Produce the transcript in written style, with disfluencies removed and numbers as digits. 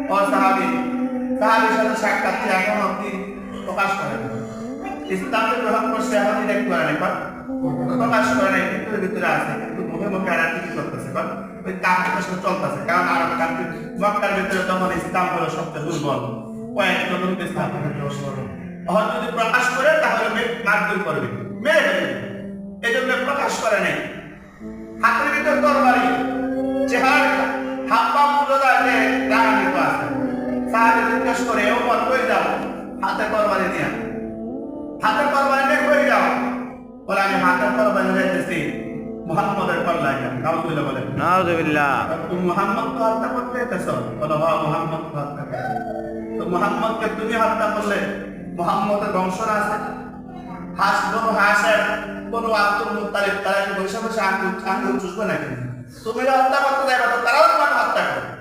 ও সাহাবী সাহাবীর সাথে সাক্ষাৎ এখন অব্দি প্রকাশ করে ইসলামকে গ্রহণ করছে এখন দেখতে পারে না প্রকাশ করে নাই কিন্তু ভিতরে আছে কিন্তু মুখে মুখে আর কি করতেছে ওই কাজের সাথে চলতেছে কারণ আরব কান্ট্রি মক্কার ভিতরে তখন ইসলাম হলো সবচেয়ে দুর্বল কয়েকজন লোক ইসলাম এখন যদি প্রকাশ করে তাহলে মারধর করবে মেরে ফেলবে এই জন্য প্রকাশ করে নাই হাতের ভিতর তরবারি চেহারা হাত পা পুরো দাঁড়িয়ে রাগান্বিত আছে সাহাবী জিজ্ঞেস করে ওমর কই যাও হাতে তরবারি নিয়ে হাতে তরবারি নিয়ে কই যাও বলে আমি হাতে তরবারি নিতেছি মুহাম্মদের পাল্লায় নাউযুবিল্লাহ বলে নাউযুবিল্লাহ তুমি মুহাম্মদকে হত্যা করতে এসেছো বলো হ্যাঁ মুহাম্মদকে হত্যা করতে তো মুহাম্মদকে তুমি হত্যা করলে মুহাম্মদের বংশরা আছে হাস বনু হাসের বনু আব্দুল মুত্তালিব তারা কি বসে বসে আঙ্গুল চুষবে নাকি তুমি হত্যা করতে যাবে তো তারাও তোমাকে হত্যা করবে